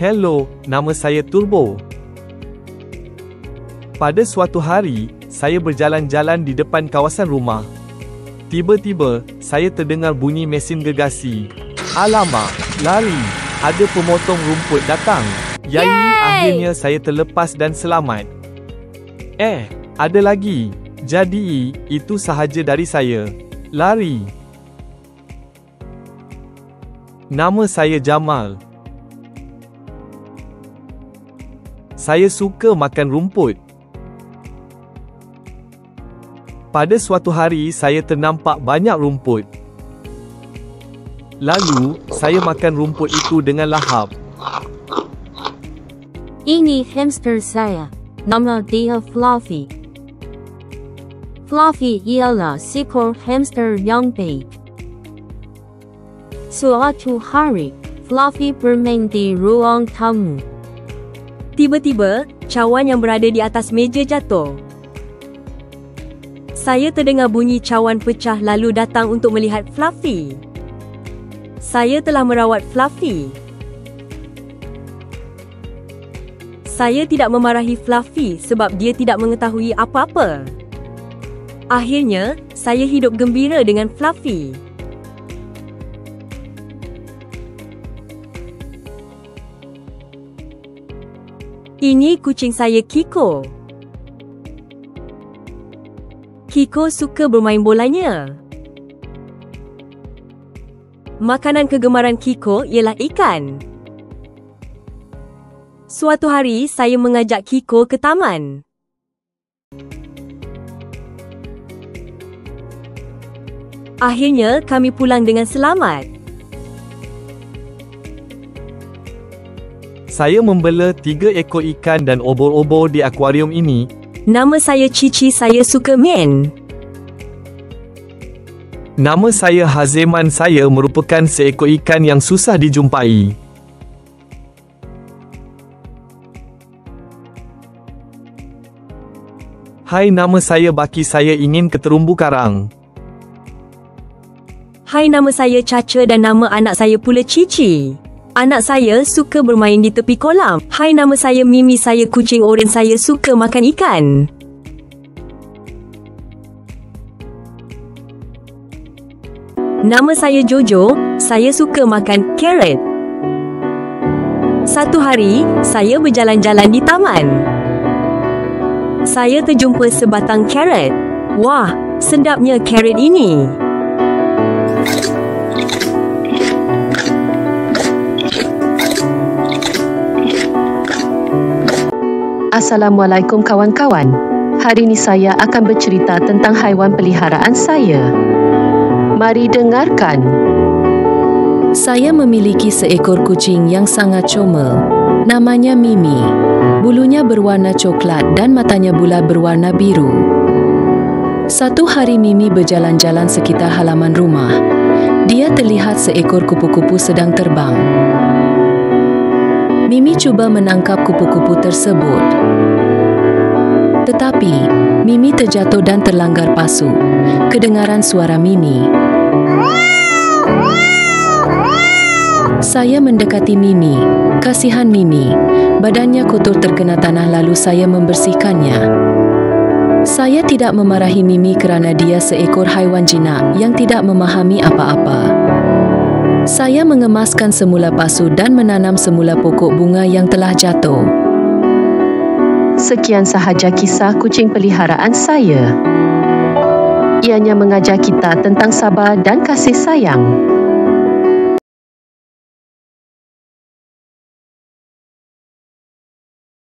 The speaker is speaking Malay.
Hello, nama saya Turbo. Pada suatu hari, saya berjalan-jalan di depan kawasan rumah. Tiba-tiba, saya terdengar bunyi mesin gergasi. Alamak, lari. Ada pemotong rumput datang. Yay! Akhirnya saya terlepas dan selamat. Ada lagi. Jadi, itu sahaja dari saya. Lari. Nama saya Jamal. Saya suka makan rumput. Pada suatu hari, saya ternampak banyak rumput. Lalu, saya makan rumput itu dengan lahap. Ini hamster saya. Nama dia Fluffy. Fluffy ialah seekor hamster yang baik. Suatu hari, Fluffy bermain di ruang tamu. Tiba-tiba, cawan yang berada di atas meja jatuh. Saya terdengar bunyi cawan pecah lalu datang untuk melihat Fluffy. Saya telah merawat Fluffy. Saya tidak memarahi Fluffy sebab dia tidak mengetahui apa-apa. Akhirnya, saya hidup gembira dengan Fluffy. Ini kucing saya Kiko. Kiko suka bermain bolanya. Makanan kegemaran Kiko ialah ikan. Suatu hari, saya mengajak Kiko ke taman. Akhirnya, kami pulang dengan selamat. Saya membela 3 ekor ikan dan obor-obor di akuarium ini. Nama saya Cici, saya suka main. Nama saya Hazeman, saya merupakan seekor ikan yang susah dijumpai. Hai, nama saya Baki, saya ingin ke terumbu karang. Hai, nama saya Caca dan nama anak saya pula Cici. Anak saya suka bermain di tepi kolam. Hai, nama saya Mimi, saya kucing oren, saya suka makan ikan. Nama saya Jojo, saya suka makan carrot. Satu hari, saya berjalan-jalan di taman. Saya terjumpa sebatang carrot. Wah, sedapnya carrot ini. Assalamualaikum kawan-kawan. Hari ini saya akan bercerita tentang haiwan peliharaan saya. Mari dengarkan. Saya memiliki seekor kucing yang sangat comel. Namanya Mimi. Bulunya berwarna coklat dan matanya pula berwarna biru. Satu hari Mimi berjalan-jalan sekitar halaman rumah. Dia terlihat seekor kupu-kupu sedang terbang. Mimi cuba menangkap kupu-kupu tersebut. Tetapi, Mimi terjatuh dan terlanggar pasu. Kedengaran suara Mimi. Saya mendekati Mimi. Kasihan Mimi. Badannya kotor terkena tanah lalu saya membersihkannya. Saya tidak memarahi Mimi kerana dia seekor haiwan jinak yang tidak memahami apa-apa. Saya mengemaskan semula pasu dan menanam semula pokok bunga yang telah jatuh. Sekian sahaja kisah kucing peliharaan saya. Ianya mengajar kita tentang sabar dan kasih sayang.